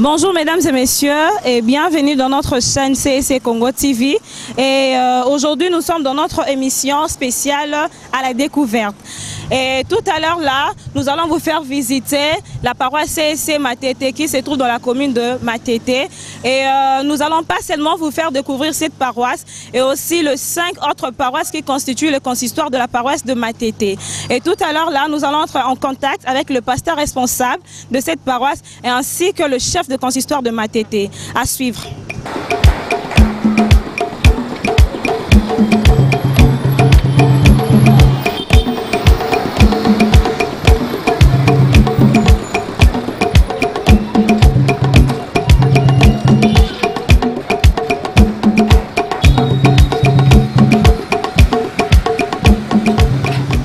Bonjour mesdames et messieurs et bienvenue dans notre chaîne CSC Congo TV. Et aujourd'hui nous sommes dans notre émission spéciale à la découverte. Et tout à l'heure là, nous allons vous faire visiter la paroisse CSC Matete qui se trouve dans la commune de Matete. Et nous allons pas seulement vous faire découvrir cette paroisse et aussi les 5 autres paroisses qui constituent le consistoire de la paroisse de Matete. Et tout à l'heure là, nous allons entrer en contact avec le pasteur responsable de cette paroisse et ainsi que le chef de consistoire de Matete. À suivre.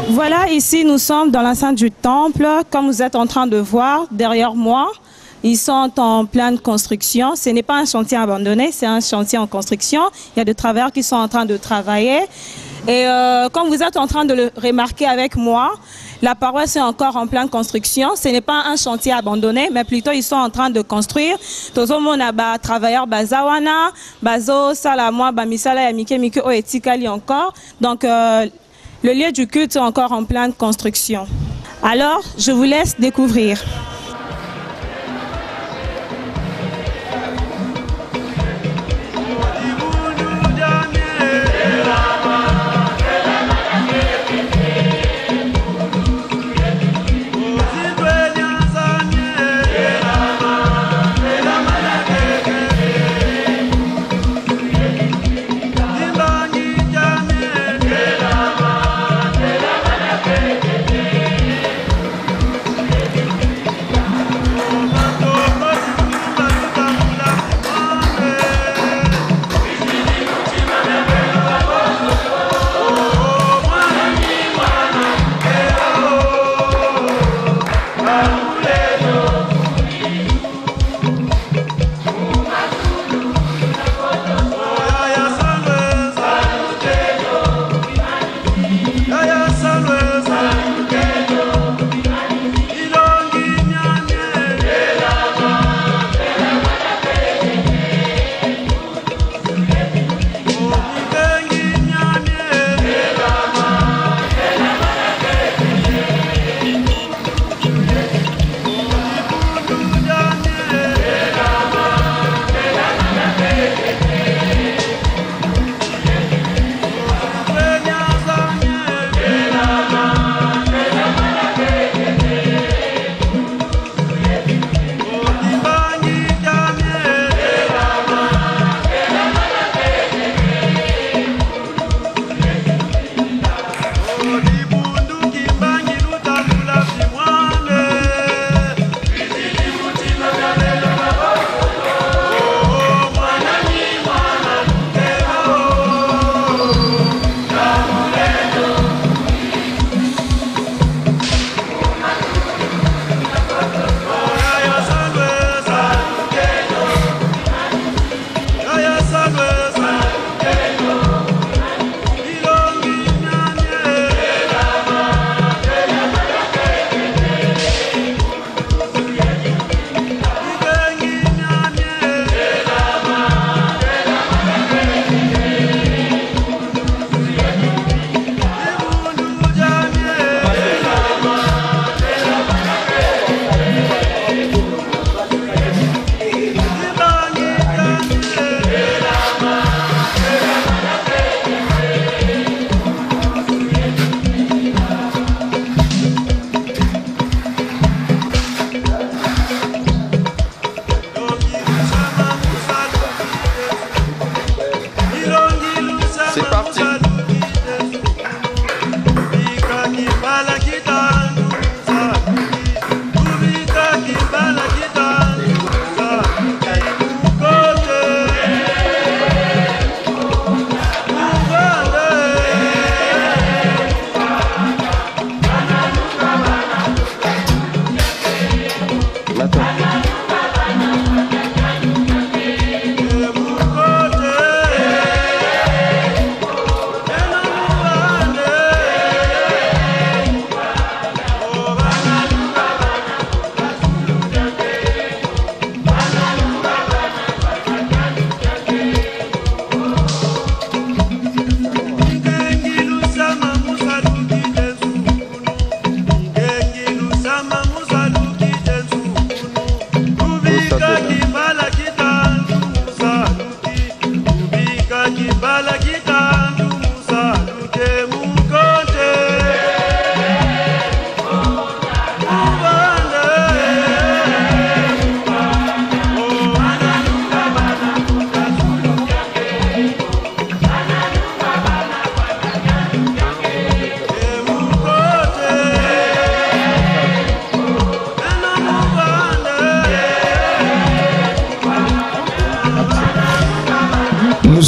Voilà, ici nous sommes dans l'enceinte du temple, comme vous êtes en train de voir derrière moi. Ils sont en pleine construction. Ce n'est pas un chantier abandonné, c'est un chantier en construction. Il y a des travailleurs qui sont en train de travailler. Et comme vous êtes en train de le remarquer avec moi, la paroisse est encore en pleine construction. Ce n'est pas un chantier abandonné, mais plutôt ils sont en train de construire. Tozo mona ba travailleurs bazawana, bazo salamwa bamisala ya mike mike o etikali encore. Donc le lieu du culte est encore en pleine construction. Alors, je vous laisse découvrir.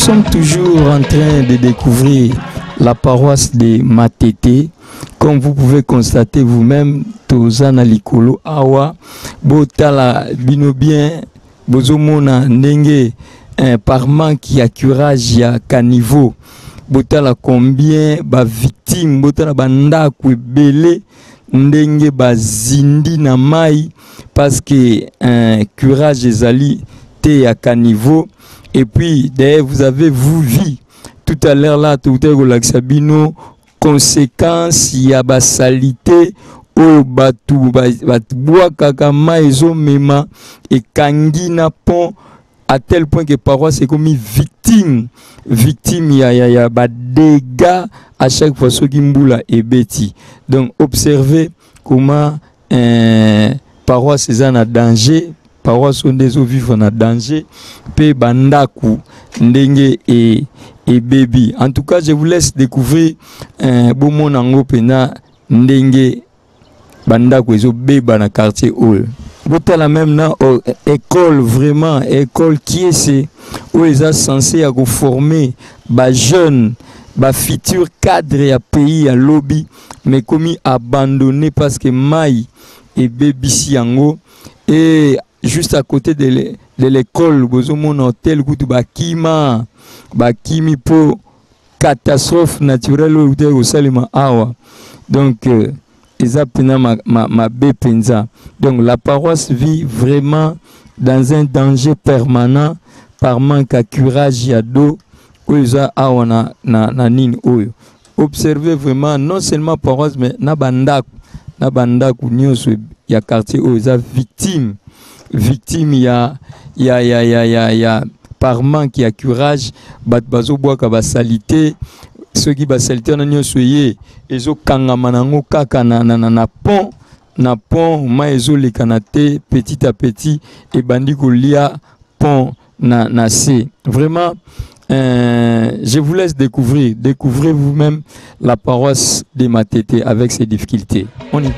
sommes toujours en train de découvrir la paroisse de Matete. Comme vous pouvez constater vous-même, Tozana Likolo Awa, Botala Binobien, Bozomona Ndenge, par manque ya curage ya caniveau, Botala combien ba victime, Botala banda kwebele, Ndenge ba zindi na mai, parce que curage ezali te ya caniveau. Et puis, d'ailleurs, vous avez vu tout à l'heure là, tout à l'heure, Sabino, conséquence, il y a la salité, au batu, bois kakama, ezo mema, et kangina pont, à tel point que paroisse c'est comme victime. Victime, il y a dégâts à chaque fois, ce qui mboula et bêti. Donc, observez comment paroisse est en danger. Paroisse sont des eaux vives en danger, pe bandaku, ndenge et baby. En tout cas, je vous laisse découvrir bon nango pena ndenge bandaku ezo beba na quartier hall. Bota la même na école vraiment école qui est où ils sont censés à former ba jeunes, ba futur cadre à pays à lobby, mais comme abandonné parce que mai et baby siango et juste à côté de l'école, mon hôtel, bakimi pour catastrophe naturelle au Salima Awa. Donc, ma bepenza. Donc, la paroisse vit vraiment dans un danger permanent par manque de curage à dos. Observez vraiment, non seulement paroisse, mais nabandaku, il y a quartier où ils sont victimes. Victime, il y a par manque, il y a courage, bazo bois ka salité, ceux qui ba salité na nyosoye, ezo kangamanango kaka na pont, ma ezo le kanate petit à petit et bandi ko lia pont na C. Vraiment, je vous laisse découvrir vous-même la paroisse de Matete avec ses difficultés. On y va.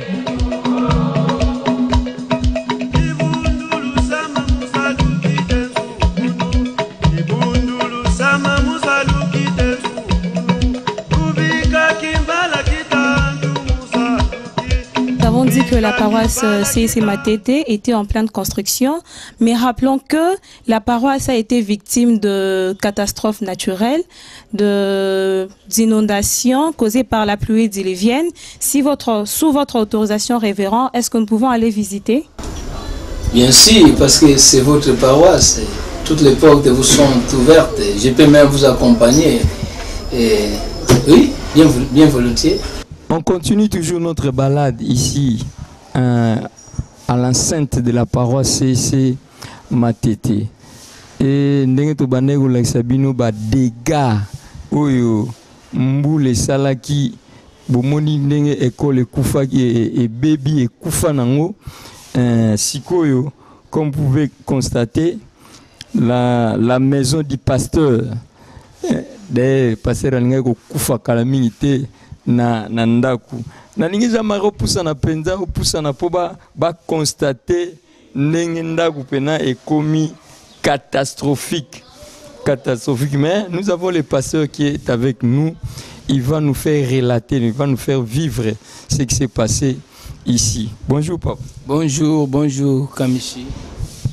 Dit que la paroisse CIC Matete était en pleine construction, mais rappelons que la paroisse a été victime de catastrophes naturelles, d'inondations causées par la pluie diluvienne. Sous votre autorisation, révérend, est-ce que nous pouvons aller visiter? Bien sûr, parce que c'est votre paroisse. Toutes les portes vous sont ouvertes. Je peux même vous accompagner. Et, oui, bien volontiers. On continue toujours notre balade ici à l'enceinte de la paroisse CIC Matete. Et ndenge to bandeko la sabino ba dégâts oyo mbule salaki bomoni ndenge école kufa et baby et kufa nango sikoyo comme vous pouvez constater la maison du pasteur des pasteur ngeko kufa calamité na ndaku na ningiza maro pusa na penza pusa na poba ba constater ndenge ndaku pena ekomi catastrophique, mais nous avons le pasteur qui est avec nous. Il va nous faire relater, il va nous faire vivre ce qui s'est passé ici. Bonjour papa. Bonjour Kamichi.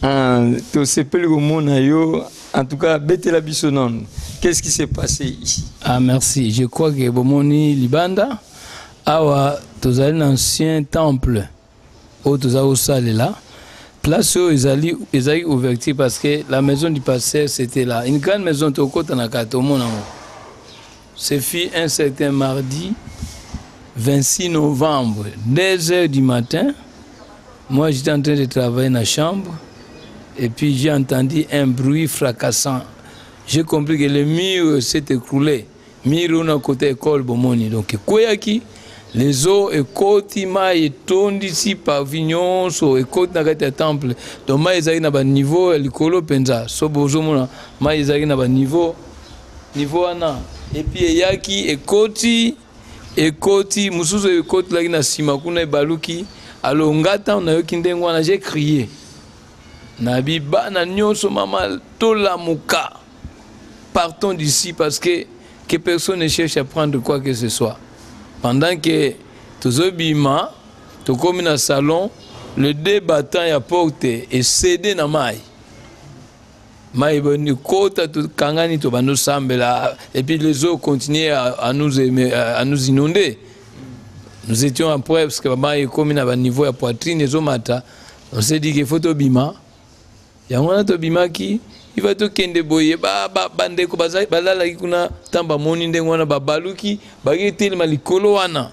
En tout cas, Betela Bissonon, qu'est-ce qui s'est passé ici? Ah merci, je crois que Bomoni Libanda, awa tozali un ancien temple, au toza au salle là. Place où ils allaient ouverture parce que la maison du pasteur c'était là. Une grande maison de Kotanaka, tout le monde. C'est fait un certain mardi 26 novembre, 2h du matin. Moi j'étais en train de travailler dans la chambre et puis j'ai entendu un bruit fracassant. J'ai compris que le mur s'est écroulé. Mur à côté école Bomoni. Donc Koyaki. Les eaux et côtes et tondi ici pavillon so et côte na kati temple donc ma ezali na ba niveau likolo penza so bozomona ma ezali na ba niveau ana et puis yaki et côte musuzo et côte la na sima kuna baluki alongata na yoki ndengo na j'ai crié na biba na nyonso mama tola muka partons d'ici parce que personne ne cherche à prendre quoi que ce soit. Pendant que tous les bima, tout comme dans le salon, le débattant a porté et cédé dans maille. Maille boni kota tout kangani to bando sambela et puis les eaux continuaient à nous inonder. Nous étions après parce que maille comme na niveau ya poitrine les eaux mata, on s'est dit qu'il faut to bima. Ya ngona to bima qui il va to kende boye bande ko balala kuna tamba moni ndengwana babaluki bagete malikolo wana.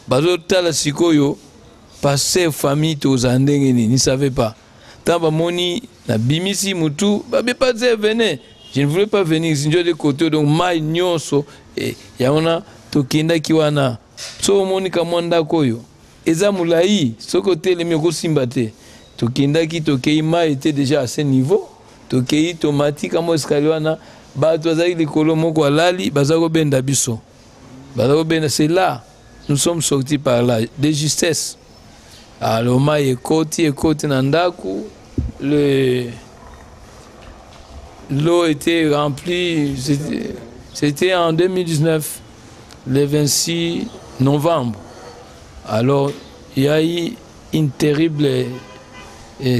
Bazo tala sikoyo passer famille to zandenge ni savait pas. Tamba moni na bimisi mutu babe pas venir. Je ne voulais pas venir sinjo de côté donc mai nyonso et yaona to kenda kiwana. So moni kamwanda koyo. Eza mulai soko tele meko simbate. To kenda ki to keima était déjà à ce niveau. To kei tomati kamo escaliona ba to zaki likolo moko alali bazako benda biso. Bazako benda c'est là. Nous sommes sortis par là, de justesse. Alors, maï et côté nandaku, l'eau était remplie, c'était en 2019, le 26 novembre. Alors, il y a eu une terrible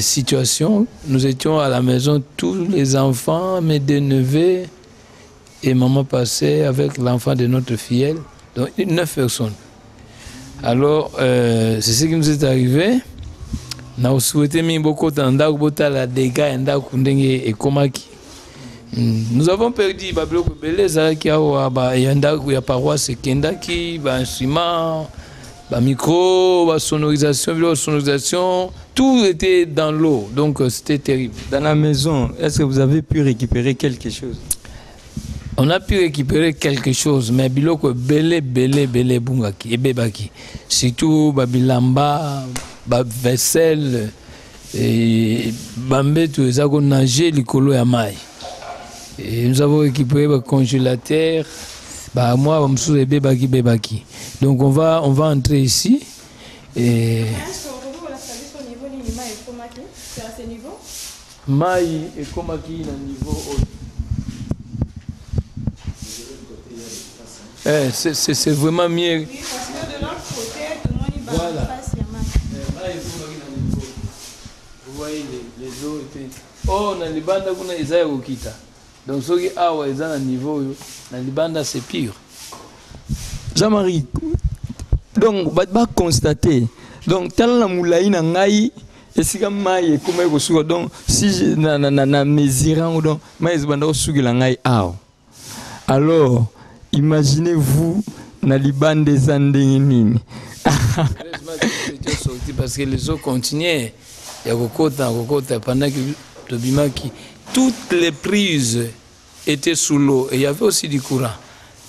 situation. Nous étions à la maison, tous les enfants, mes deux neveux, et maman passait avec l'enfant de notre filleule, donc 9 personnes. Alors, c'est ce qui nous est arrivé. Nous avons souhaité beaucoup de dégâts et komaki. Nous avons perdu Babyloko Beleza qui a paroisse Kendaki, instruments, micro, sonorisation, tout était dans l'eau. Donc c'était terrible. Dans la maison, est-ce que vous avez pu récupérer quelque chose? On a pu récupérer quelque chose, mais biloko belé bungaki et bebaki. Surtout babilamba, vaisselle et bambé tout ça qu'on nager likolo ya mai. Et nous avons récupéré le congélateur, moi on me bebaki. Donc on va entrer ici et mai et komaki na niveau c'est vraiment mieux. Oui, parce que de l'autre côté, tout le monde y va. Voilà. Vous voyez, les eaux étaient. Oh, dans les bandes, on a les airs au kita. Donc, ceux qui ont un niveau, dans les bandes, c'est pire. Jean-Marie, donc, on va constater. Donc, tel la moulaï na ngai, et si comme maï, comme il faut donc, si na mesurant ou donc, maïs banda sugi la ngai ao. Alors, imaginez-vous na liban des Andengini. Parce que les eaux continuaient. Il y a Kokota, pendant que le Bimaki, toutes les prises étaient sous l'eau. Et il y avait aussi du courant.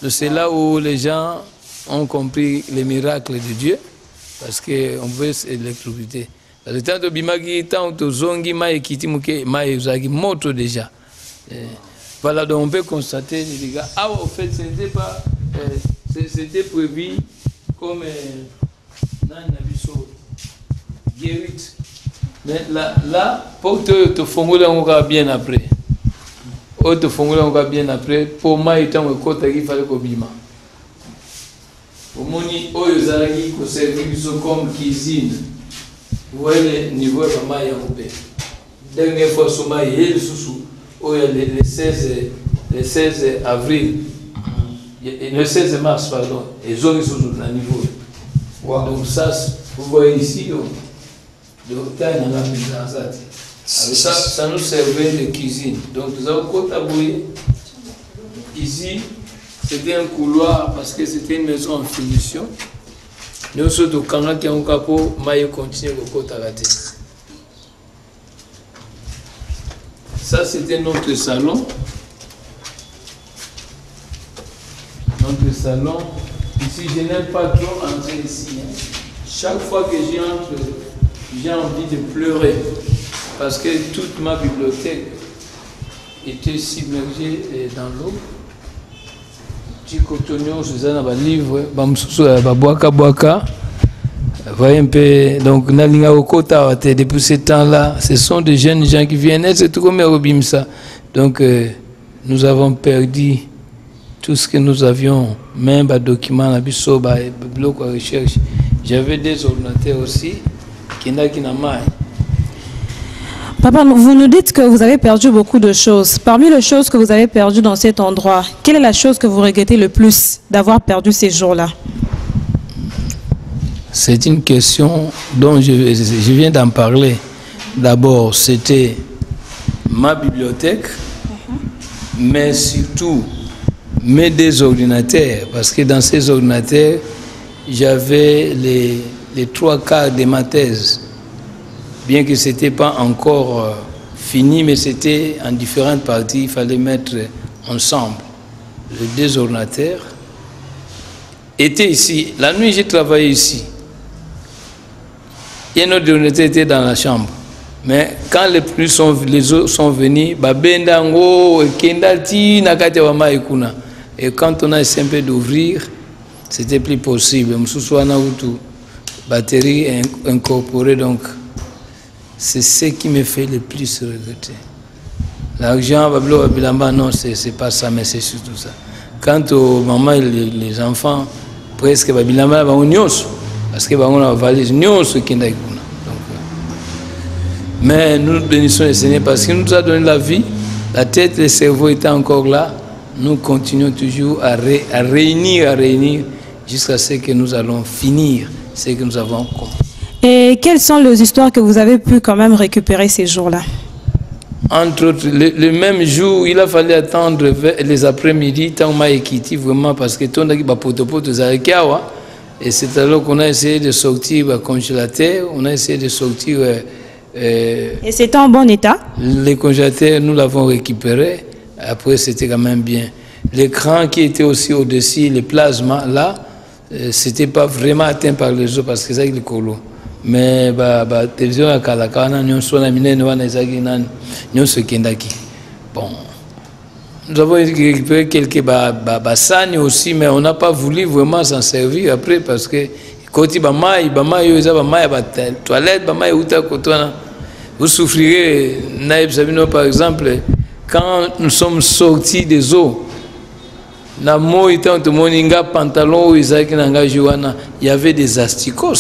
C'est là où les gens ont compris les miracles de Dieu. Parce qu'on pouvait s'électrocuter. Parce que tant que Bimaki, tant que Zongi, Maï, Kitimuke, Maï, Uzagi, moto déjà. Voilà, donc on peut constater, les gars, en fait, ce n'était pas, c'était prévu comme guérite. Mais là, pour te formuler encore bien après, pour moi, il fallait qu'on bima. Au moni, Oyozaki, qu'on servi comme cuisine. Vous voyez le niveau de ma yaoubé. Dernière fois, sur ma yaoubé, le 16 avril, le 16 mars, pardon, et zone sous le niveau. Wow. Donc ça, vous voyez ici, ça nous servait de cuisine. Donc nous avons cotabouillé. Ici, c'était un couloir parce que c'était une maison en finition. Nous sommes au Kanga qui ont capot, mais ils continuent au Kotagate. Ça, c'était notre salon. Notre salon. Ici, je n'aime pas trop entrer ici. Chaque fois que j'y entre, j'ai envie de pleurer. Parce que toute ma bibliothèque était submergée dans l'eau. Chicotonio, c'est un livre, Boaka. Voyez un peu, donc Nalinga Okota, depuis ce temps-là, ce sont des jeunes gens qui viennent, c'est tout comme Robimsa. Donc, nous avons perdu tout ce que nous avions, même les documents, les blocs de recherche. J'avais des ordinateurs aussi qui n'ont pas mal. Papa, vous nous dites que vous avez perdu beaucoup de choses. Parmi les choses que vous avez perdues dans cet endroit, quelle est la chose que vous regrettez le plus d'avoir perdu ces jours-là? C'est une question dont je viens d'en parler. D'abord, c'était ma bibliothèque, mais surtout mes deux ordinateurs, parce que dans ces ordinateurs, j'avais les 3/4 de ma thèse. Bien que ce n'était pas encore fini, mais c'était en différentes parties, il fallait mettre ensemble. Les deux ordinateurs étaient ici. La nuit, j'ai travaillé ici. Et un autre ordinateur était dans la chambre. Mais quand les autres sont venus, et quand on a essayé un peu d'ouvrir, c'était plus possible. Batterie incorporée, donc c'est ce qui me fait le plus regretter. L'argent, non, c'est pas ça, mais c'est surtout ça. Quant aux mamans et les enfants, presque, parce que on a valise, mais nous bénissons le Seigneur parce qu'il nous a donné la vie, la tête, le cerveau étaient encore là. Nous continuons toujours à réunir jusqu'à ce que nous allons finir ce que nous avons commencé. Et quelles sont les histoires que vous avez pu quand même récupérer ces jours-là? Entre autres, le même jour, il a fallu attendre les après-midi, tant m'a équité vraiment parce que tout le monde et c'est alors qu'on a essayé de sortir le congélateur, on a essayé de sortir. Et c'était en bon état? Les congélateurs, nous l'avons récupéré. Après, c'était quand même bien. L'écran qui était aussi au-dessus, le plasma, là, c'était pas vraiment atteint par les eaux parce que c'est le colo. Mais la télévision à Kalakana, nous bon. Nous avons récupéré quelques bassagnes aussi, mais on n'a pas voulu vraiment s'en servir après parce que vous souffrirez, Naïb Sabino par exemple, quand nous sommes sortis des eaux, il y avait des asticots.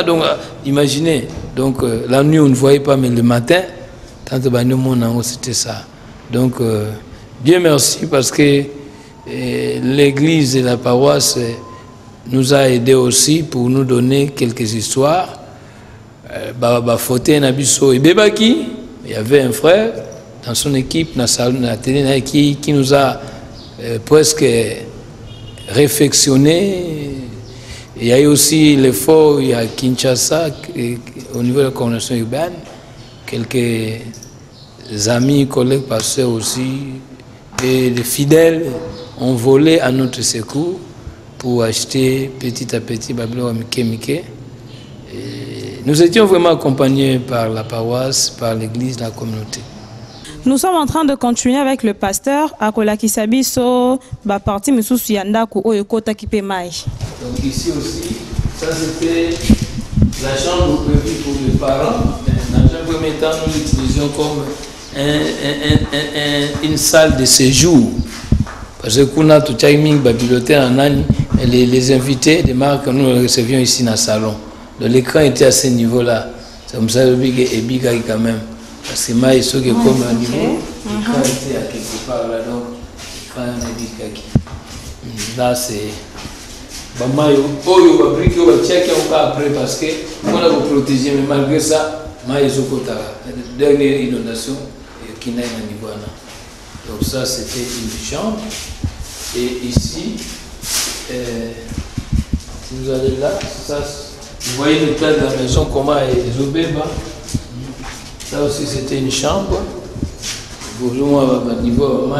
Donc, imaginez, donc la nuit on ne voyait pas, mais le matin, c'était ça. Donc, Dieu merci parce que l'église et la paroisse nous a aidés aussi pour nous donner quelques histoires. Il y avait un frère dans son équipe qui nous a presque réflexionné. Il y a eu aussi l'effort à Kinshasa, au niveau de la coordination urbaine, quelques amis, collègues, pasteurs aussi, et les fidèles ont volé à notre secours pour acheter petit à petit Babylone Mike. Nous étions vraiment accompagnés par la paroisse, par l'église, la communauté. Nous sommes en train de continuer avec le pasteur à Kolakisabiso, parti Misusu Yandaku Oyokota Kipemai. Donc ici aussi, ça c'était la chambre prévue pour les parents. Dans un premier temps, nous l'utilisions comme une salle de séjour. Parce que nous avons tout bibliothèque en année, les invités des marques, nous les recevions ici dans le salon. Donc l'écran était à ce niveau-là. C'est comme ça que je quand même. Parce que moi, il faut que comme un niveau, l'écran était à quelque part là. Donc, l'écran est à là, c'est. Après parce que on a protégé, mais malgré ça, la dernière inondation qui n'a pas niveau. Donc ça, c'était une chambre. Et ici, si vous allez là, ça, vous voyez le plan de la maison, comment est Zobeba. Ça aussi, c'était une chambre. Bonjour, à niveau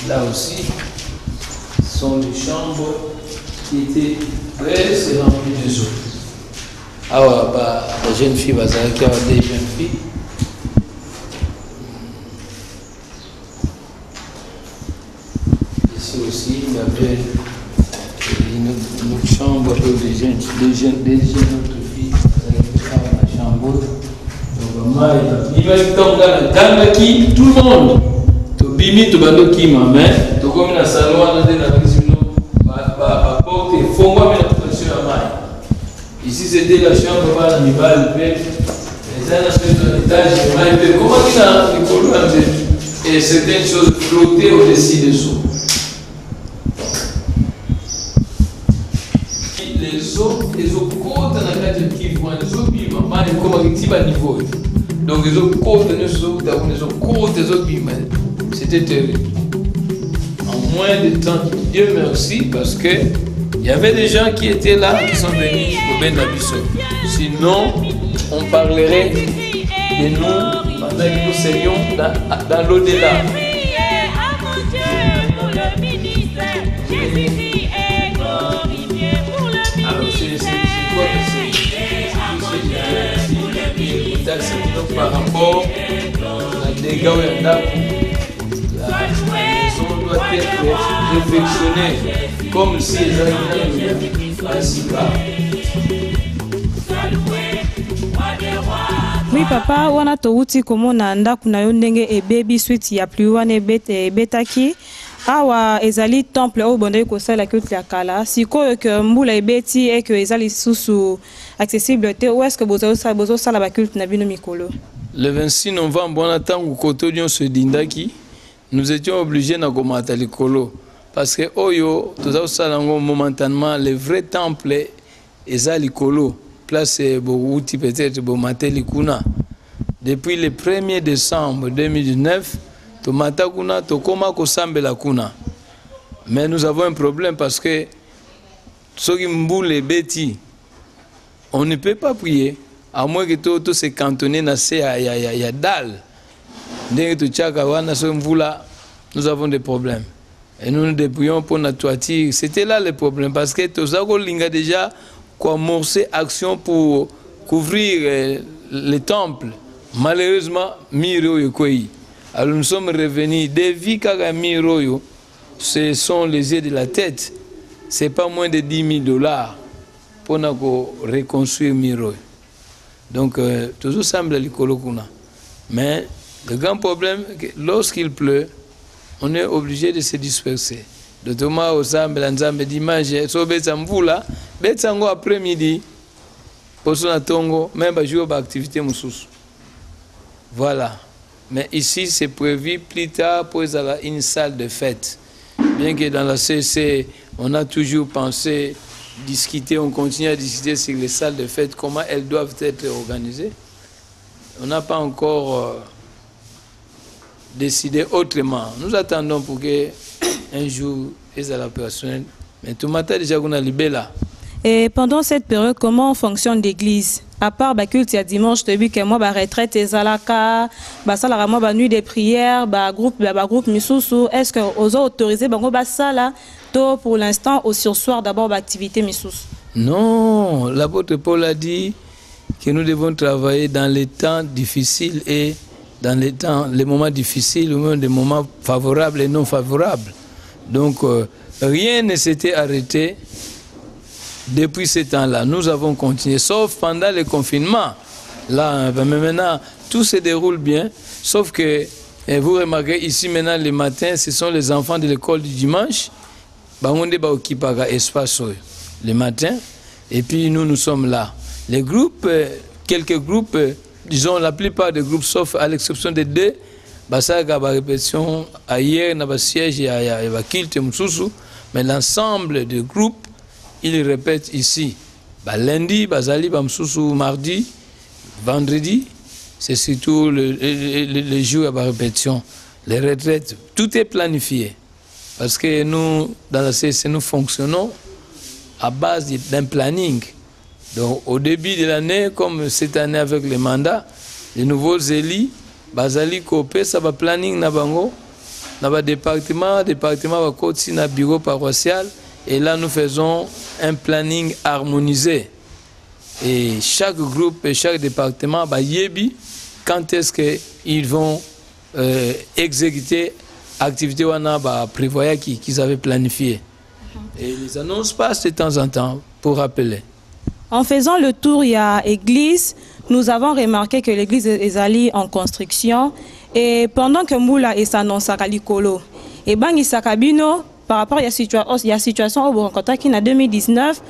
là aussi, sont des chambres qui étaient presque remplies de eau. Alors, la jeune fille, qui a des jeunes filles. Ici aussi, il y avait une chambre pour des jeunes autres filles. tout le monde. Bimi, tu vas qui ma main, tu comme la salon, la cuisine, porte et faut moi mettre sur la main. Ici c'était la chambre, la nival, les uns sur l'étage, comment il a les colonnes et certaines choses flottaient au-dessus des eaux. Les eaux côtes dans la carte qui vont, les eaux bima, comment ils tirent à niveau. Donc les eaux côtes, les eaux côtes, les eaux bima. C'était terrible. En moins de temps, Dieu merci, parce qu'il y avait des gens qui étaient là, qui sont venus au Ben Nabiso. Sinon, on parlerait de nous pendant que nous serions dans l'au-delà. Alors, c'est quoi que c'est par rapport à des gars où il y en a. La maison doit être réflexionné comme si les animaux ainsi bas. Oui papa, wana touti komona ndaku na yo ndenge ebebi suite ya pluie wana ebetaki awa ezali temple oyo bondaki kosala culte ya kala sikoyo ke mbula ebeti et que ezali susu accessible te ou est-ce que bozosala ba culte na bino mikolo? Le 26 novembre, on attend que Kotodion se dindaki. Nous étions obligés de commenter les colos. Parce que Oyo, tout ça, momentanément, le vrai temple est à l'icolo. Place Bourouti, peut-être, Bomateli-Kuna. Depuis le 1er décembre 2019, Tomatakuna, Tokoma, Kosambela Kuna. Mais nous avons un problème parce que Sogimboul et Betty, on ne peut pas prier, à moins que tout se cantonne dans ces dalles. Nous avons des problèmes. Et nous nous débrouillons pour notre toiture. C'était là le problème. Parce que Tozago Linga déjà commencé action pour couvrir les temples. Malheureusement, Miro Yokoi. Alors nous sommes revenus. Des vies Miro, ce sont les yeux de la tête. Ce n'est pas moins de $10,000 pour reconstruire Miro. Donc, toujours semble l'écolo. Mais le grand problème, lorsqu'il pleut, on est obligé de se disperser. De Thomas au Sambe, l'Anzambe dimanche, so Betsamvula, Betsango après-midi, pour son atongo, même à jouer d'activité moussous. Voilà. Mais ici, c'est prévu plus tard pour une salle de fête. Bien que dans la CC, on a toujours pensé discuter, on continue à discuter sur les salles de fête, comment elles doivent être organisées. On n'a pas encore décidé autrement. Nous attendons pour qu'un jour, ils aient opérationnel. Mais tout le matin, déjà, on a libéré là. Et pendant cette période, comment fonctionne l'église? À part le culte, il y a dimanche, tu as vu que moi, la retraite, les alaka, la nuit des prières, le groupe Missoussou, est-ce que vous avez autorisé ça pour l'instant au sursoir d'abord l'activité Missoussou? Non, l'apôtre Paul a dit que nous devons travailler dans les temps difficiles et dans les moments difficiles ou même des moments favorables et non favorables. Donc, rien ne s'était arrêté depuis ce temps-là. Nous avons continué, sauf pendant le confinement. Là, mais maintenant, tout se déroule bien, sauf que, vous remarquez, ici maintenant, le matin, ce sont les enfants de l'école du dimanche, espace le matin, et puis nous sommes là. Les groupes, quelques groupes, disons la plupart des groupes, sauf à l'exception de deux, ça y a répétition ailleurs, il y a siège, il y a culte, mais l'ensemble des groupes, ils répètent ici. Lundi, mardi, vendredi, c'est surtout les jours à répétition. Les retraites, tout est planifié. Parce que nous, dans la CC, nous fonctionnons à base d'un planning. Donc, au début de l'année, comme cette année avec les mandats, les nouveaux élus, Bazali Kopé, ça va planning Nabango, dans le département va côté dans bureau paroissial, et là nous faisons un planning harmonisé. Et chaque groupe et chaque département va yebi quand est-ce qu'ils vont exécuter l'activité prévoyée qu'ils avaient planifiée. Et les annonces passent de temps en temps pour rappeler. En faisant le tour, il y a église, nous avons remarqué que l'église est allée en construction et pendant que Moula est s'annonce à Likolo, et Bangi Sakabino, par rapport à la situation au Boroncotta qui en 2019,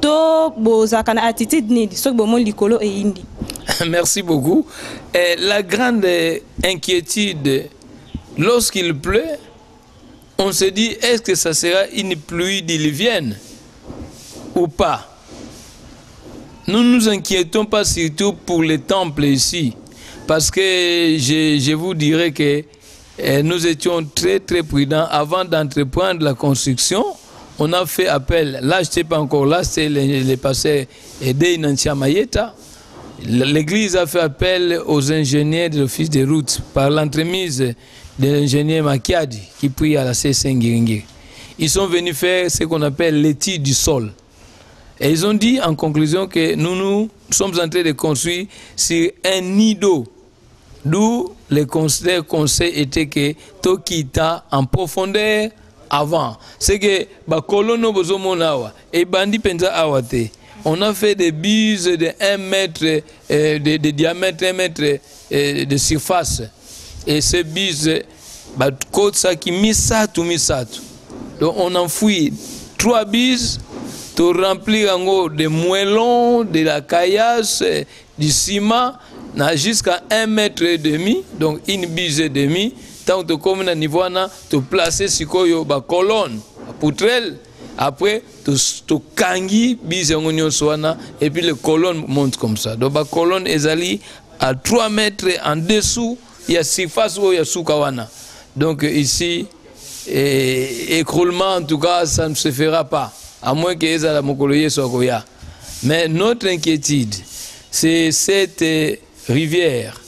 to bozakana attitude ni sok bomo Likolo et Indi. Merci beaucoup. Et la grande inquiétude, lorsqu'il pleut, on se dit, est-ce que ça sera une pluie diluvienne ou pas? Nous ne nous inquiétons pas surtout pour les temples ici, parce que je vous dirais que nous étions très très prudents avant d'entreprendre la construction. On a fait appel, là je ne sais pas encore, là c'est les passés aidés Nantia Mayeta. L'église a fait appel aux ingénieurs de l'office des routes par l'entremise de l'ingénieur Makiadi qui prie à la C5. Ils sont venus faire ce qu'on appelle l'étude du sol. Et ils ont dit en conclusion que nous sommes en train de construire sur un nid d'eau. D'où le conseil était que Tokita en profondeur avant. C'est que Bakolono Bozomonawa et Bandi Penza Awate. On a fait des bises de 1 mètre de diamètre, 1 mètre de surface. Et ces bises, côte ça qui misatu. Donc on enfouit 3 bises pour remplir en gros des moellons, de la caillasse, du ciment, jusqu'à 1 mètre et demi, donc une bise et demi. Tant que comme à niveau tu placer sur la colonne, la poutrelle. Après, tu kangi bise en soana et puis les colonnes montent comme ça. Donc la colonne est allée à 3 mètres en dessous, il y a surface où il y a soukawana. Donc ici, écroulement en tout cas, ça ne se fera pas. À moins que les la mokoloye soit koya. Mais notre inquiétude, c'est cette rivière.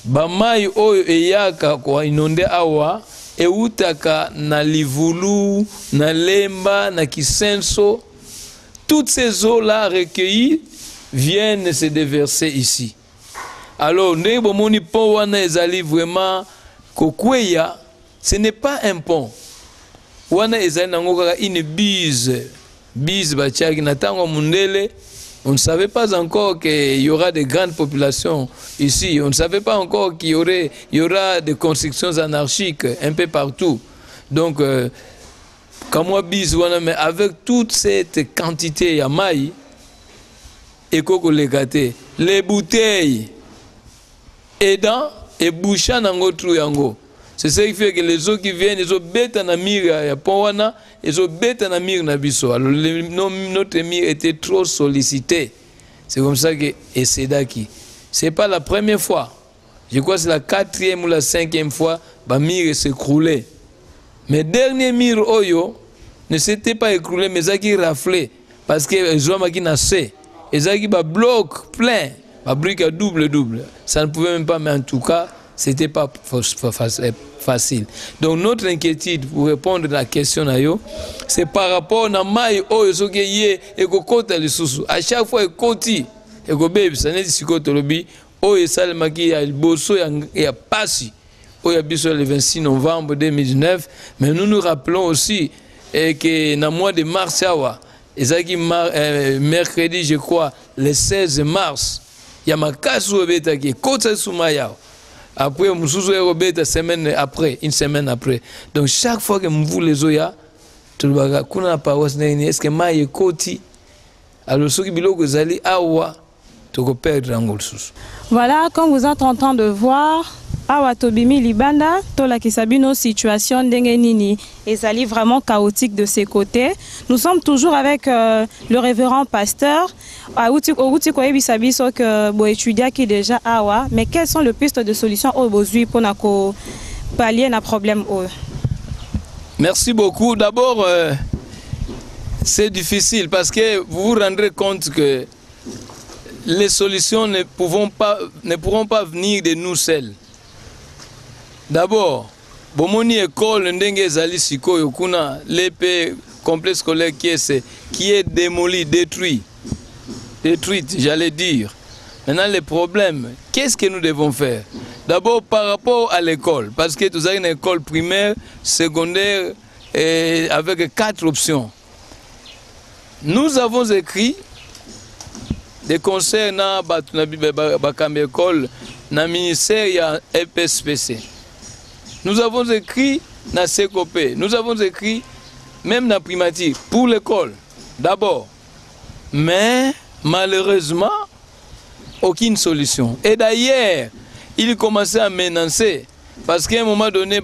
Bamai o eyaka kwa inonde awa eutaka na Livulu, na Lemba, na Kisenso. Toutes ces eaux-là recueillies viennent se déverser ici. Alors, Nebomoni pont wana ezali vraiment kokweya, ce n'est pas un pont. Wana ezali nango kaka une bise bachaki na tango mundele. On ne savait pas encore qu'il y aura de grandes populations ici. On ne savait pas encore qu'il y aura des constructions anarchiques un peu partout. Donc, comme moi bise wana, mais avec toute cette quantité ya maï, ekoko legate, les bouteilles aidant et bouchant nango trou yango. C'est ce qui fait que les eaux qui viennent, ils ont bêta na mire ya powana, ils ont bêta na mire na biso. Alors notre mire était trop sollicité. C'est comme ça que Esedaki. C'est pas la première fois. Je crois que c'est la 4e ou la 5e fois ba mire s'écroulait. Mais dernier mire oyo ne s'était pas écroulé, mais ça qui raflait parce que les hommes qui nassaient, et ça qui ba bloc plein, ba brique à double. Ça ne pouvait même pas, mais en tout cas c'était pas facile. Donc notre inquiétude pour répondre à la question c'est par rapport à maï oyo soki ye ekokota lisusu. À chaque fois ekoti ekobebi ça neti sikoto lobi oyo esalemaki ya liboso ya pasi oyo biso le 26 novembre 2019. Mais nous nous rappelons aussi que dans le mois de mars awa ezaki mercredi je crois le 16 mars ya makasu obetaki ekota sumaya. Après, une semaine après. Donc, chaque fois que vous les oya, tu vas kuna paroisse est-ce que ma yekoti alors ceux qui biloko zali awa tu peux perdre en sous. Voilà, comme vous êtes en train de voir, awa tobimi libanda tola kisabino situation ndenge nini ezali vraiment chaotique de ses côtés. Nous sommes toujours avec le révérend pasteur Outi Koyebi Sabiso que bo étudia qui déjà awa, mais quelles sont les pistes de solution au besoin pour nako pallier na problème au. Merci beaucoup. D'abord c'est difficile parce que vous vous rendrez compte que les solutions ne pourront pas venir de nous seuls. D'abord, bomoni école ndenge zali sikoyo kuna l'épée complexe scolaire qui est démoli, détruite, j'allais dire. Maintenant, les problèmes, qu'est-ce que nous devons faire? D'abord, par rapport à l'école, parce que nous avons une école primaire, secondaire, et avec 4 options. Nous avons écrit des concerts na école na ministère ya EPSPC. Nous avons écrit na CECOP, nous avons écrit même na primature pour l'école d'abord. Mais malheureusement, aucune solution. Et d'ailleurs, il commençait à menacer parce qu'à un moment donné,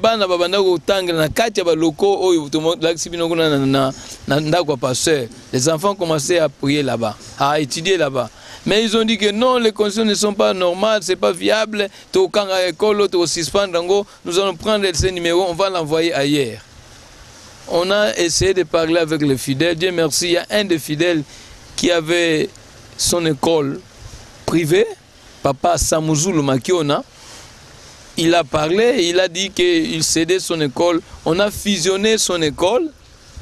les enfants commençaient à prier là-bas, à étudier là-bas. Mais ils ont dit que non, les conditions ne sont pas normales, c'est pas viable. Nous allons prendre ces numéros, on va l'envoyer ailleurs. On a essayé de parler avec les fidèles. Dieu merci, il y a un des fidèles qui avait son école privée, Papa Samouzoulou Makiona. Il a parlé, il a dit qu'il cédait son école. On a fusionné son école.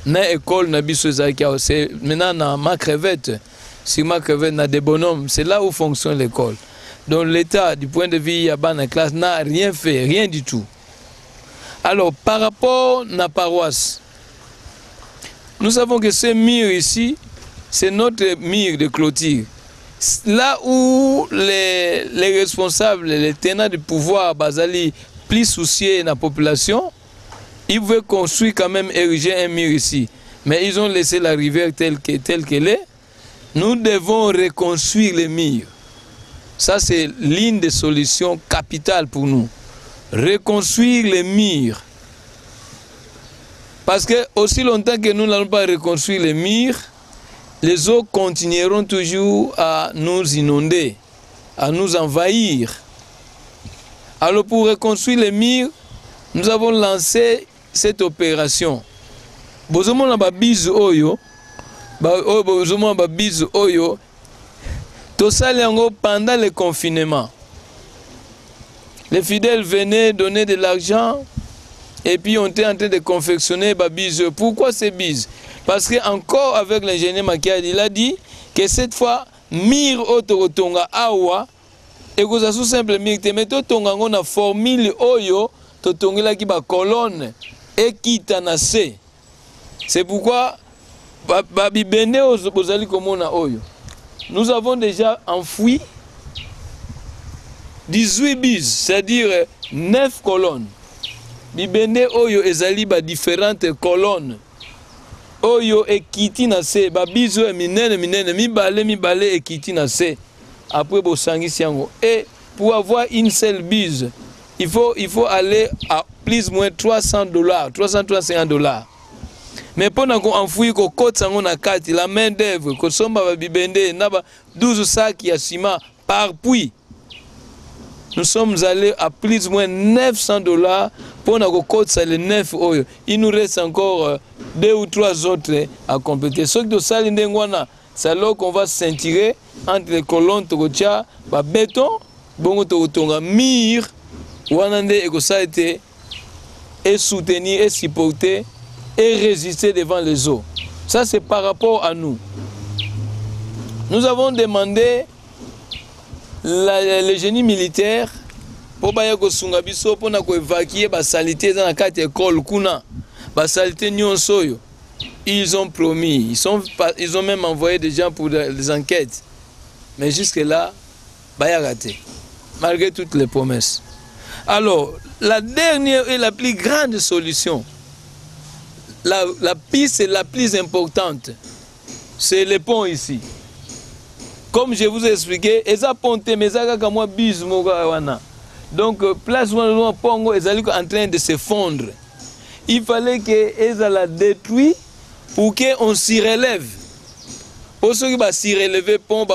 Na école na biso zakia, c'est maintenant na ma crevette. Si ma crevette na des bonhommes, c'est là où fonctionne l'école. Donc l'État, du point de vue de la classe, n'a rien fait, rien du tout. Alors par rapport à la paroisse, nous savons que ce mur ici, c'est notre mur de clôture. Là où les responsables, les tenants du pouvoir, Bazali, plus souciés de la population, ils veulent construire quand même, ériger un mur ici. Mais ils ont laissé la rivière telle qu'elle est. Nous devons reconstruire les murs. Ça, c'est l'une des solutions capitales pour nous. Reconstruire les murs. Parce que aussi longtemps que nous n'allons pas reconstruire les murs, les eaux continueront toujours à nous inonder, à nous envahir. Alors pour reconstruire les murs, nous avons lancé cette opération. Bozomona ba bizu oyo, bozomona ba bizu oyo, tosali yango pendant le confinement. Les fidèles venaient donner de l'argent et puis on était en train de confectionner ba bizu. Pourquoi ces bises? Parce qu'encore avec l'ingénieur Makiad, il a dit que cette fois, mire ototonga awa, et que ça sous simple mire, mais totonga on a formule oyo, totonga qui ba colonne, et qui tanase. C'est pourquoi, babibende ozali komona oyo. Nous avons déjà enfoui 18 bises, c'est-à-dire 9 colonnes. Bibende oyo ezali ba différentes colonnes. Oyo ekiti na se ba bizo minene mibale ekiti na se après bosangisi yango. Et pour avoir une seule bise, il faut aller à plus ou moins $300, $350. Mais pendant qu'on enfouit ko kote sango na kati la main d'œuvre ko somba ba bibende na ba 12 sacs ya ciment par puits. Nous sommes allés à plus ou moins $900 pour nous coter les 9 oyo. Il nous reste encore 2 ou 3 autres à compléter. Ce que c'est là qu'on va s'intirer entre les colonnes de béton, bon mire, et ça a été et soutenir et supporter et résister devant les eaux. Ça c'est par rapport à nous. Nous avons demandé le génie militaire pour évacuer la saleté dans la école kuna la saleté nyonsoyo. Ils ont promis, ils ont même envoyé des gens pour des enquêtes, mais jusque là baya raté malgré toutes les promesses. Alors la dernière et la plus grande solution, la piste la plus importante, c'est le pont ici. Comme je vous ai expliqué, donc place où Pongo est en train de se fondre. Il fallait que la détruit pour qu'on s'y relève. Pour ceux qui s'y relever, pont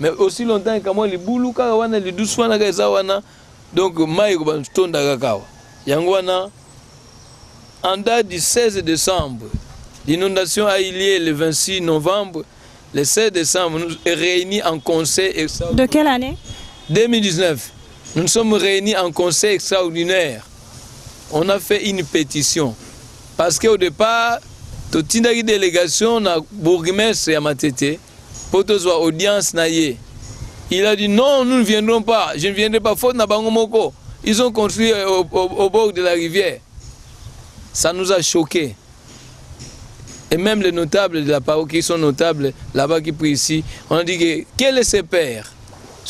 mais aussi longtemps que moi les boulou kawana les douze fois donc en date du 16 décembre. L'inondation a eu lieu le 26 novembre. Le 16 décembre, nous sommes réunis en conseil. De quelle année? 2019. Nous sommes réunis en conseil extraordinaire. On a fait une pétition. Parce qu'au départ, toute une délégation na bourgmestre à Matete pour que soit audience naïe. Il a dit non, nous ne viendrons pas. Je ne viendrai pas. Faute na bangomoko. Ils ont construit au bord de la rivière. Ça nous a choqués. Et même les notables de la paroisse qui sont notables là-bas qui prient ici, on a dit que quel est ce père?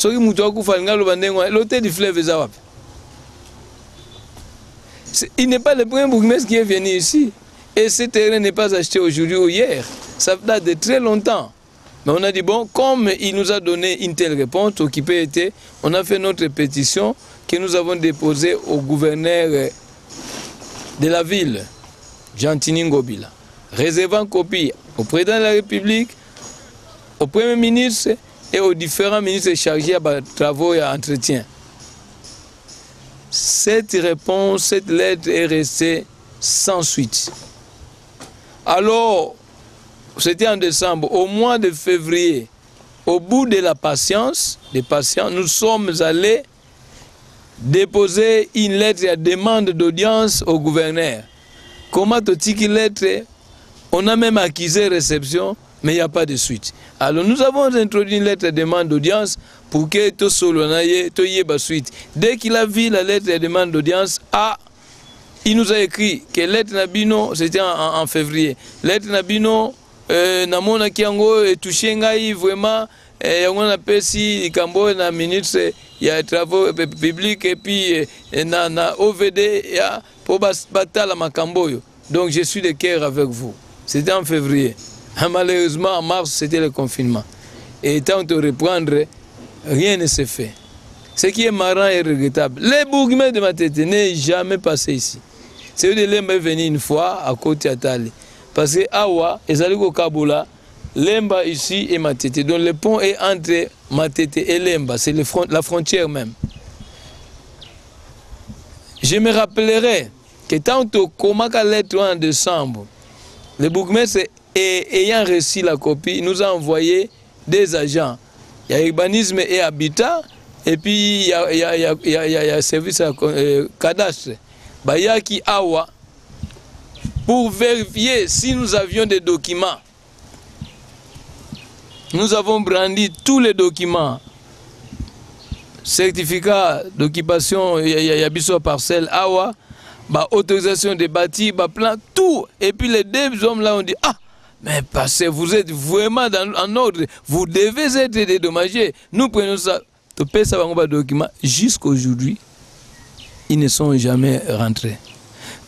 L'hôtel du fleuve Zawap. Il n'est pas le premier bourgmestre qui est venu ici. Et ce terrain n'est pas acheté aujourd'hui ou hier. Ça date de très longtemps. Mais on a dit, bon, comme il nous a donné une telle réponse, on a fait notre pétition que nous avons déposée au gouverneur de la ville, Jean-Tini Ngobila, réservant copie au président de la République, au premier ministre et aux différents ministres chargés de travaux et entretien. Cette réponse, cette lettre est restée sans suite. Alors, c'était en décembre, au mois de février, au bout de la patience, nous sommes allés déposer une lettre à demande d'audience au gouverneur. Comment tu lettre? On a même accusé réception, mais il n'y a pas de suite. Alors nous avons introduit une lettre de demande d'audience pour que tout solonaye, tout y ait suite. Dès qu'il a vu la lettre de demande d'audience, il nous a écrit que lettre Nabino, c'était en février, lettre Nabino, Namona Kiango et touché ngai vraiment, on a pesi Ikambo na ministre il y a travaux publics et puis na OVD pour batala Makamboyo. Donc je suis de cœur avec vous. C'était en février. Malheureusement en mars c'était le confinement. Et tant de reprendre, rien ne s'est fait. Ce qui est marrant et regrettable. Les bourgmestres de Matete n'est jamais passé ici. C'est eux de Lemba est venu une fois à côté Atali. Parce que Awa et Zaliko Kaboula, Lemba ici et Matete. Donc le pont est entre Matete et Lemba. C'est la frontière même. Je me rappellerai que tant que Komaka lettre en décembre, le bourgmestre ayant reçu la copie, nous a envoyé des agents. Il y a urbanisme et habitat, et puis il y a service à cadastre. Bayaki Awa, pour vérifier si nous avions des documents. Nous avons brandi tous les documents. Certificat d'occupation, il y a biso parcelle Awa, autorisation de bâtir, plan, tout. Et puis les deux hommes là ont dit, mais parce que vous êtes vraiment en ordre, vous devez être dédommagés. Nous prenons ça, tu payes ça par document. Jusqu'aujourd'hui, ils ne sont jamais rentrés.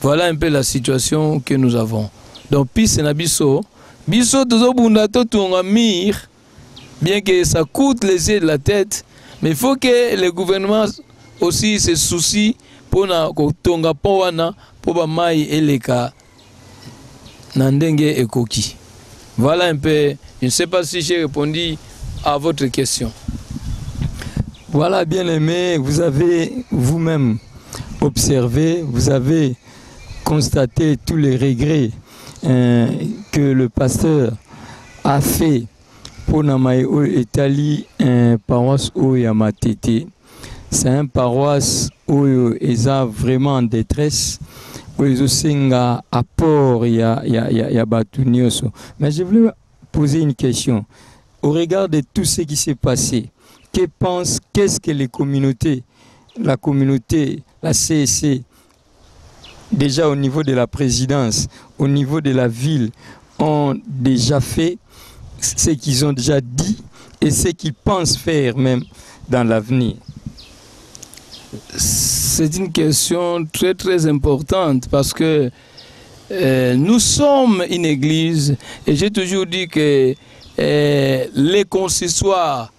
Voilà un peu la situation que nous avons. Donc, pis na biso, toujours bundato mir, bien que ça coûte les yeux de la tête, mais il faut que le gouvernement aussi se soucie pour na tonga powana pour ba mai eleka nandenge ekoki. Voilà un peu, je ne sais pas si j'ai répondu à votre question. Voilà, bien aimé, vous avez vous-même observé, vous avez constaté tous les regrets que le pasteur a fait pour Namae Etali, paroisse Oyamatete. C'est une paroisse où ils sont vraiment en détresse, où ils ont un apport, il y a Batunioso. Mais je voulais poser une question. Au regard de tout ce qui s'est passé, qu'est-ce que les communautés, la communauté, la CSC, déjà au niveau de la présidence, au niveau de la ville, ont déjà fait, ce qu'ils ont déjà dit et ce qu'ils pensent faire même dans l'avenir? C'est une question très très importante parce que nous sommes une église et j'ai toujours dit que les consistoires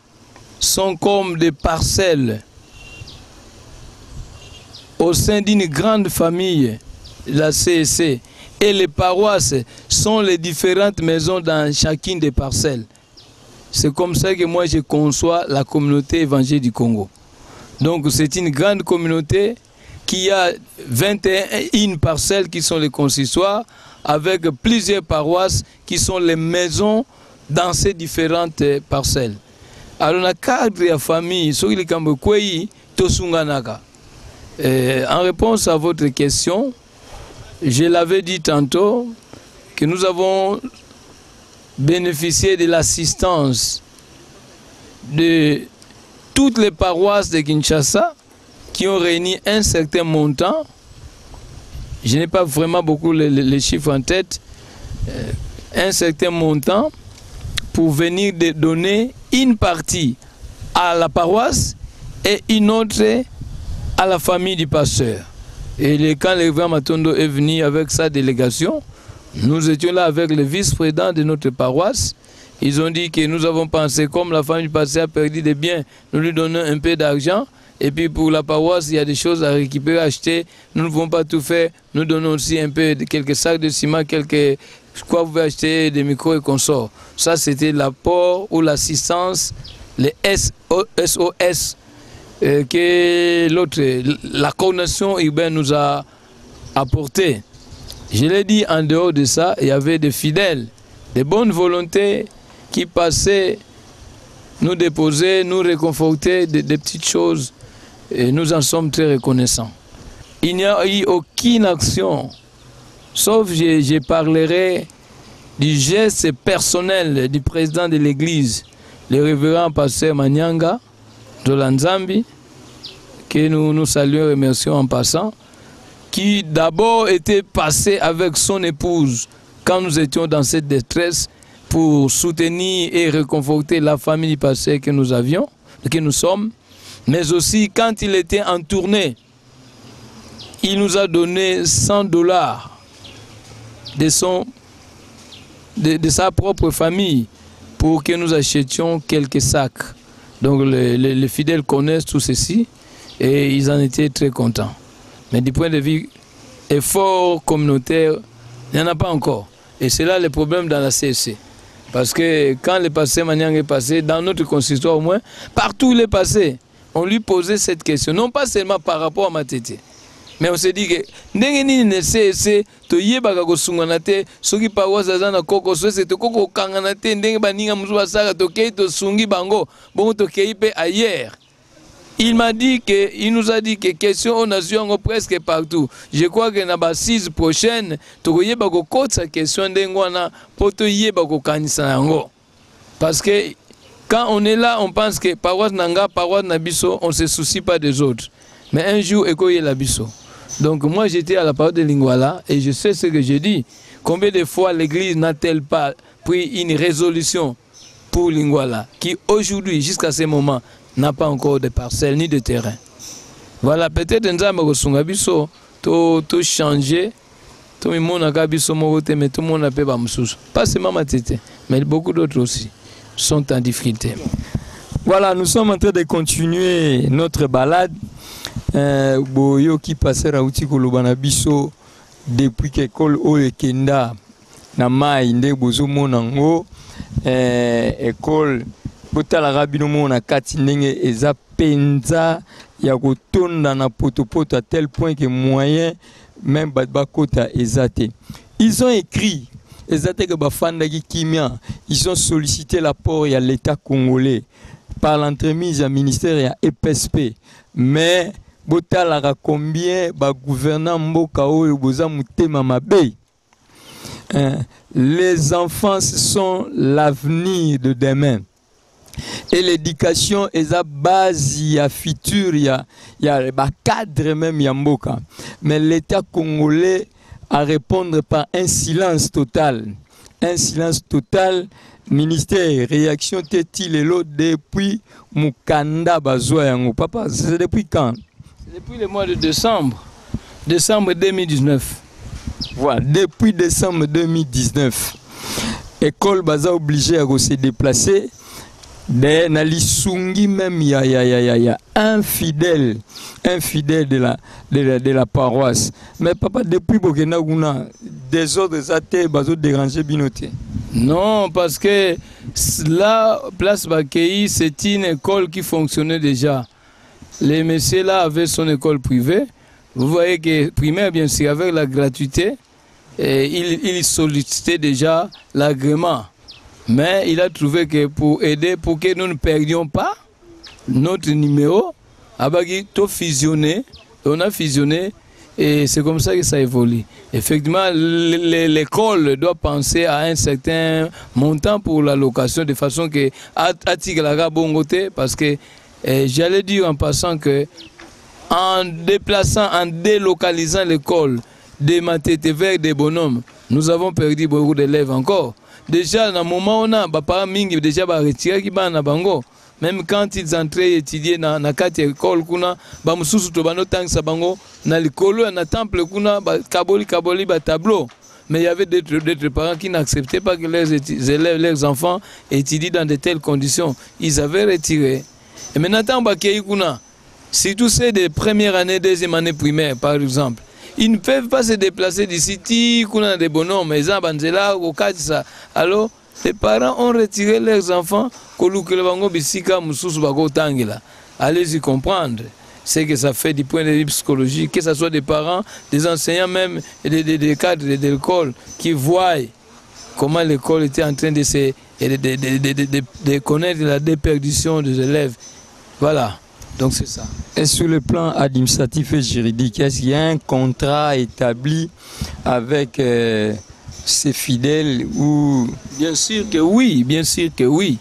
sont comme des parcelles au sein d'une grande famille, la CSC, et les paroisses sont les différentes maisons dans chacune des parcelles. C'est comme ça que moi je conçois la communauté évangélique du Congo. Donc c'est une grande communauté qui a 21 parcelles qui sont les consistoires, avec plusieurs paroisses qui sont les maisons dans ces différentes parcelles. Alors dans le cadre de la famille, en réponse à votre question, je l'avais dit tantôt que nous avons bénéficié de l'assistance de toutes les paroisses de Kinshasa qui ont réuni un certain montant. Je n'ai pas vraiment beaucoup les chiffres en tête, un certain montant pour venir de donner une partie à la paroisse et une autre à la famille du pasteur. Et quand le révérend Matondo est venu avec sa délégation, nous étions là avec le vice-président de notre paroisse. Ils ont dit que nous avons pensé, comme la famille du pasteur a perdu des biens, nous lui donnons un peu d'argent. Et puis pour la paroisse, il y a des choses à récupérer, acheter. Nous ne pouvons pas tout faire. Nous donnons aussi un peu, quelques sacs de ciment, quelques... Quoi vous pouvez acheter, des micros et consorts. Ça, c'était l'apport ou l'assistance, les SOS que la coordination urbaine nous a apporté. Je l'ai dit, en dehors de ça, il y avait des fidèles, des bonnes volontés qui passaient nous déposer, nous réconforter des petites choses. Et nous en sommes très reconnaissants. Il n'y a eu aucune action, sauf je parlerai du geste personnel du président de l'église, le révérend pasteur Manyanga de Lanzambi, que nous saluons et remercions en passant, qui d'abord était passé avec son épouse quand nous étions dans cette détresse pour soutenir et réconforter la famille du pasteur que nous avions, que nous sommes. Mais aussi, quand il était en tournée, il nous a donné $100 de sa propre famille pour que nous achetions quelques sacs. Donc les fidèles connaissent tout ceci et ils en étaient très contents. Mais du point de vue effort communautaire, il n'y en a pas encore. Et c'est là le problème dans la CFC. Parce que quand le pasteur Manyang est passé, dans notre consistoire au moins, partout où il est passé, on lui posait cette question, non pas seulement par rapport à Matete, mais on s'est dit que ndenge ne c'est to yebaka ko sungana te soki paroisse azana koko so c'est to koko kangana te ndenge baninga muzuba saka to kei to sungi bango bon to kei pe ailleurs. Il m'a dit que, il nous a dit que question on a su presque partout. Je crois que dans la 6 prochaine, to yeba ko kotsa question ndenge wana poto yeba ko kanisa yango. Parce que quand on est là, on pense que paroisse Nanga, paroisse Nabiso, on ne se soucie pas des autres. Mais un jour, Ekoye Labiso. Donc moi, j'étais à la paroisse de Lingwala et je sais ce que je dis. Combien de fois l'Église n'a-t-elle pas pris une résolution pour Lingwala qui aujourd'hui, jusqu'à ce moment, n'a pas encore de parcelles ni de terrain. Voilà, peut-être que nous avons tout changé. Tout le monde a biso morote, mais tout le monde a pas moussous. Pas seulement Matete, mais beaucoup d'autres aussi sont en difficulté. Voilà, nous sommes en train de continuer notre balade. Boyo qui passait Rauti Kolobana Biso depuis que l'école Kenda na mai nde bozo monango école botala rabino mona kati ndenge eza penza ya kotonda na potopoto à tel point que moyen même bakota ezate. Ils ont écrit ezate que bafanda ki kimia, ils ont sollicité l'apport à l'État congolais par l'entremise du ministère ya EPSP, mais botalaka combien ba gouvernant mboka oyo boza mutema mabe. Les enfants sont l'avenir de demain. Et l'éducation est la base, il y a futur, il y a cadre même yamboka. Mais l'État congolais a répondre par un silence total. Un silence total. Ministère, réaction t'est-il et l'autre depuis Mukanda Bazoa yango. Papa, c'est depuis quand? C'est depuis le mois de décembre. Décembre 2019. Voilà, depuis décembre 2019. École Baza obligée à se déplacer. Dans l'Issungi même, il y a un fidèle de la paroisse. Mais papa, depuis Bokena Guna, des autres athées, Bazo déranger Binoté. Non, parce que là, Place Bakei, c'est une école qui fonctionnait déjà. Les messieurs là avaient son école privée. Vous voyez que primaire, bien sûr, avec la gratuité, il sollicitait déjà l'agrément. Mais il a trouvé que pour aider, pour que nous ne perdions pas notre numéro, on a fusionné et c'est comme ça que ça évolue. Effectivement, l'école doit penser à un certain montant pour la location de façon que parce que j'allais dire en passant que en déplaçant, en délocalisant l'école des Matete vers des bonhommes, nous avons perdu beaucoup d'élèves encore. déjà, dans le moment où on a, parents mingi déjà retiré qui na bango. Même quand ils entraient étudier dans la école, kuna, mususu to bano tangsa bango, na likolo na temple kuna, kaboli tableau. Mais il y avait d'autres parents qui n'acceptaient pas que leurs élèves, leurs enfants étudient dans de telles conditions. Ils avaient retiré. Et maintenant, surtout ceux des premières années, deuxième année primaire, par exemple, ils ne peuvent pas se déplacer d'ici, kuna des bonhommes, mais ils ont au cas de ça. Alors, les parents ont retiré leurs enfants, allez-y comprendre ce que ça fait du point de vue psychologique, que ce soit des parents, des enseignants même, des cadres de l'école qui voient comment l'école était en train de connaître la déperdition des élèves. Voilà, donc c'est ça. Et sur le plan administratif et juridique, est-ce qu'il y a un contrat établi avec ces fidèles ou... Bien sûr que oui, bien sûr que oui.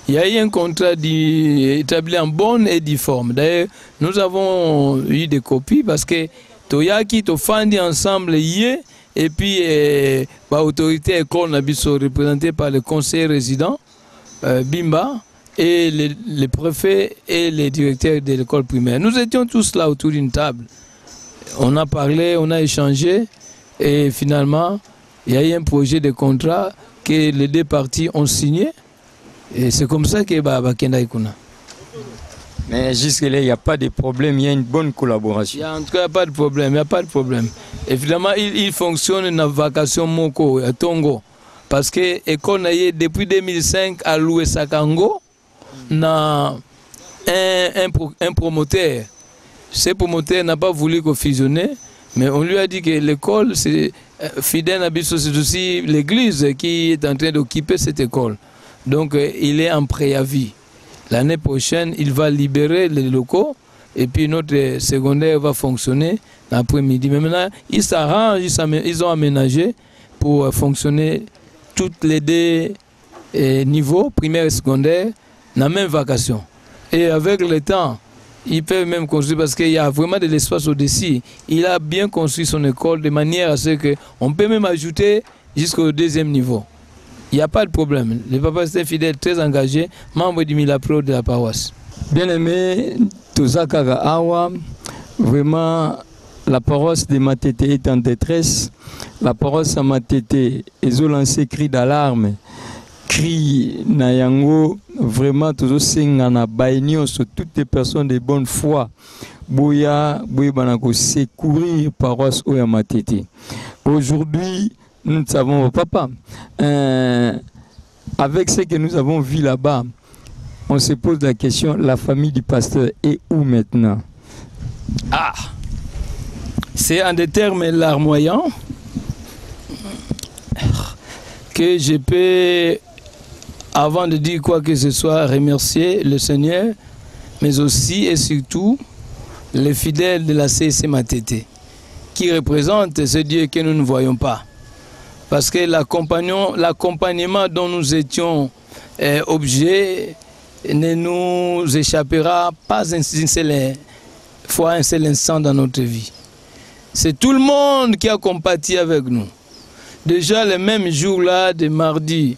Il y a eu un contrat établi en bonne et due forme. D'ailleurs, nous avons eu des copies parce que Toyaki, Tofandi ensemble y et puis l'autorité école sont représentée par le conseil résident, Bimba, et les préfets et les directeurs de l'école primaire. Nous étions tous là autour d'une table. On a parlé, on a échangé et finalement, il y a eu un projet de contrat que les deux parties ont signé. Et c'est comme ça que Kenda Ikuna. Mais jusque-là, il n'y a pas de problème, il y a une bonne collaboration. En tout cas, il n'y a pas de problème, il n'y a pas de problème. Évidemment, il fonctionne dans la vacation Moko, à Tongo. Parce que l'école, depuis 2005, à loué Sakango, a un promoteur. Ce promoteur n'a pas voulu qu'on fusionne, mais on lui a dit que l'école, c'est fidèle à Bisso, c'est aussi l'église qui est en train d'occuper cette école. Donc, il est en préavis. L'année prochaine, il va libérer les locaux et puis notre secondaire va fonctionner l'après-midi. Mais maintenant, ils s'arrangent, ils ont aménagé pour fonctionner toutes les deux niveaux, primaire et secondaire, dans la même vacation. Et avec le temps, ils peuvent même construire parce qu'il y a vraiment de l'espace au-dessus. Il a bien construit son école de manière à ce qu'on peut même ajouter jusqu'au deuxième niveau. Il n'y a pas de problème. Le papa était fidèle, très engagé, membre du Milapro de la paroisse. Bien aimé, Tozakaga Awa, vraiment, la paroisse de Matete est en détresse. La paroisse de Matete, ils ont lancé cri d'alarme. Cri Nayango, vraiment, toujours singana baignon sur toutes les personnes de bonne foi. Boya, Banako, secourir paroisse Oya Matete. Aujourd'hui, nous ne savons pas, avec ce que nous avons vu là-bas, on se pose la question, la famille du pasteur est où maintenant? Ah, c'est en des termes larmoyants que je peux, avant de dire quoi que ce soit, remercier le Seigneur, mais aussi et surtout les fidèles de la CSC Matete, qui représentent ce Dieu que nous ne voyons pas. Parce que l'accompagnement dont nous étions objets ne nous échappera pas une seule fois, un seul instant dans notre vie. C'est tout le monde qui a compati avec nous. Déjà le même jour-là, de mardi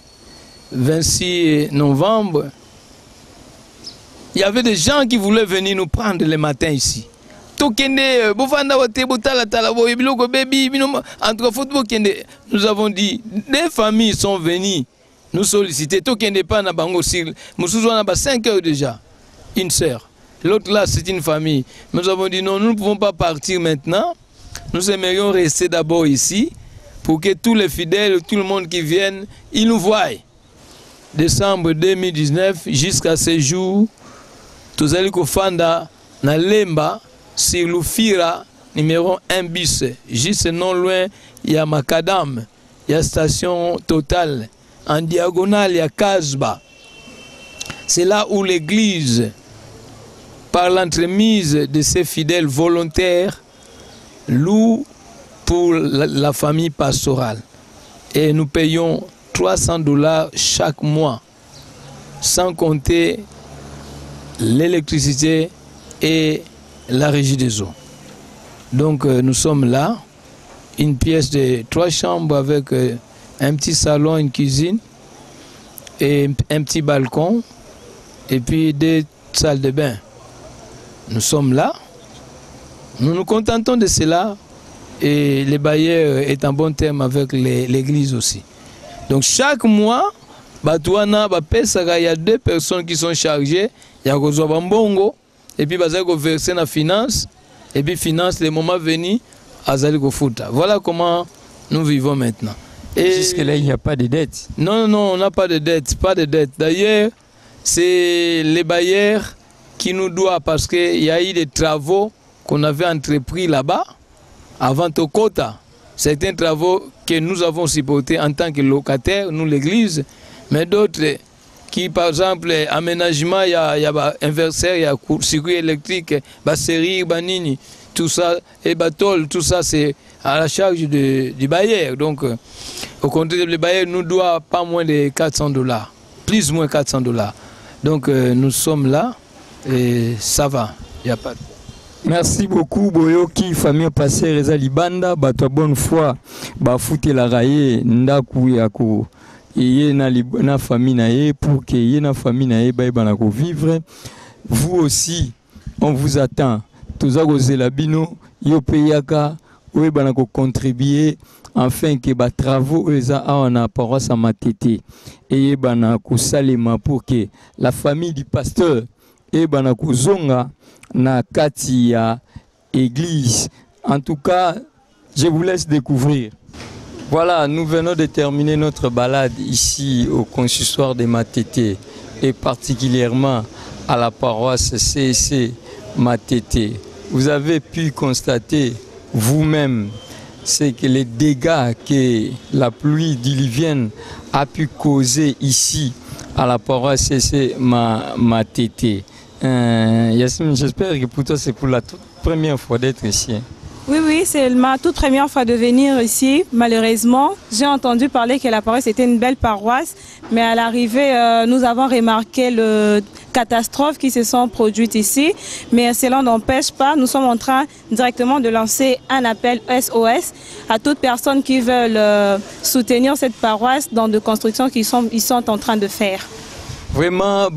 26 novembre, il y avait des gens qui voulaient venir nous prendre le matin ici. Nous avons dit, des familles sont venues nous solliciter. Nous avons 5 heures déjà, une sœur. L'autre là, c'est une famille. Nous avons dit non, nous ne pouvons pas partir maintenant. Nous aimerions rester d'abord ici pour que tous les fidèles, tout le monde qui vienne, ils nous voient. Décembre 2019 jusqu'à ce jour, tous allons Kofanda, na Lemba, sur l'Oufira, numéro 1 bis, juste non loin, il y a Macadam, il y a station Total, en diagonale, il y a Kasba. C'est là où l'église, par l'entremise de ses fidèles volontaires, loue pour la famille pastorale. Et nous payons $300 chaque mois, sans compter l'électricité et la régie des eaux. Donc nous sommes là, une pièce de 3 chambres avec un petit salon, une cuisine, et un petit balcon et puis 2 salles de bain. Nous sommes là, nous nous contentons de cela et les bailleurs est en bon terme avec l'église aussi. Donc chaque mois, il y a 2 personnes qui sont chargées, il y a Bambongo et puis il y a verser la finance et puis finance les moments venus à Zaliko-Futa. Voilà comment nous vivons maintenant. Et jusque-là, il n'y a pas de dette. Non, on n'a pas de dette, pas de dette. D'ailleurs, c'est les bailleurs qui nous doivent parce qu'il y a eu des travaux qu'on avait entrepris là-bas avant Tokota. Certains travaux que nous avons supportés en tant que locataires, nous l'église, mais d'autres qui, par exemple, aménagement, il y a inverseur, il y a circuit électrique, batterie, banini, tout ça, et batol, tout ça, c'est à la charge du bailleur. Donc, au contraire, le bailleur nous doit pas moins de $400, plus ou moins $400. Donc, nous sommes là et ça va, il n'y a pas de... Merci beaucoup, Boyoki, famille passée, Reza Libanda, bato bonne foi, foute la raye, ndaku yako, et na famille nae, pour que y na famille nae, banako vivre. Vous aussi, on vous attend. Tous à la bino, yo payaka, ou banako contribuer, afin que les travaux en paroisse à Matete, et banako salema pour que la famille du pasteur, et banako zonga, na kati ya église. En tout cas, je vous laisse découvrir. Voilà, nous venons de terminer notre balade ici au consistoire de Matete et particulièrement à la paroisse CSC Matete. Vous avez pu constater vous-même c'est que les dégâts que la pluie diluvienne a pu causer ici à la paroisse CSC Matete. Yasmine, j'espère que pour toi c'est pour la toute première fois d'être ici. Oui, c'est ma toute première fois de venir ici. Malheureusement, j'ai entendu parler que la paroisse était une belle paroisse, mais à l'arrivée, nous avons remarqué les catastrophes qui se sont produites ici. Mais cela n'empêche pas, nous sommes en train directement de lancer un appel SOS à toutes personnes qui veulent soutenir cette paroisse dans des constructions qu'ils sont en train de faire. Vraiment,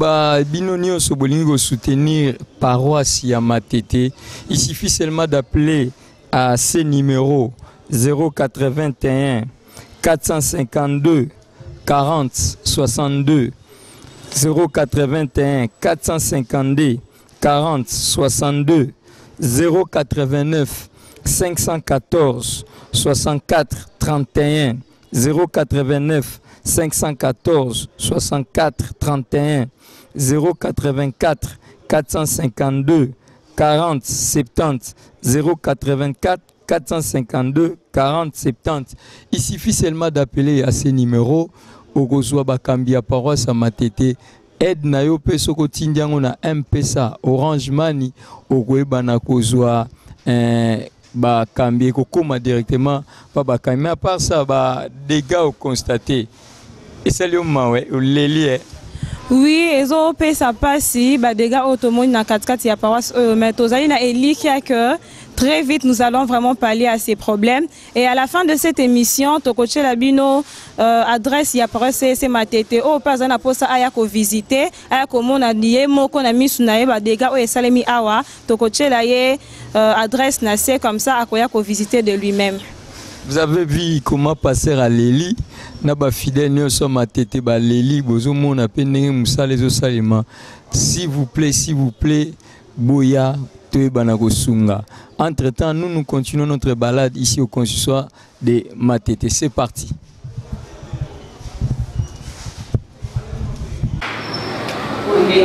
Binonio Sobolingo soutenir paroisse ya Matete. Il suffit seulement d'appeler à ce numéro 081 452 40 62 081 452 40 62 089 514 64 31 089 514 64 31 084 452 40 70 084 452 40 70. Il suffit seulement d'appeler à ce numéro au Gozwa Bakambia paroisse à Matete. Aide na yo pe soko tindiango na M-Pesa Orange Money au Gwebana Kozwa Bakambia kokoma directement pa Bakambia. Mais à part ça, dégâts au constaté. Et c'est le moment, ouais, oui, ils ont payé ça passe, des gars automobiles dans 4x4, il y a paroisse, mais Tozali a élu que très vite nous allons vraiment parler à ces problèmes. Et à la fin de cette émission, Tokoche Labino adresse, il y a paroisse c'est Matete, oh, pas un aposta ayako visiter, ayako mona nié, moko na misunae, des gars, et salemi awa, Tokoche la adresse nase comme ça, akoyako visiter de lui-même. Vous avez vu comment passer à Léli, naba fidèle nous sommes à Tété ba Léli, bozo mon appel Moussa les osalema. S'il vous plaît, Boya Toe Banagosunga. Entre-temps, nous continuons notre balade ici au consistoire de Matete. C'est parti. Si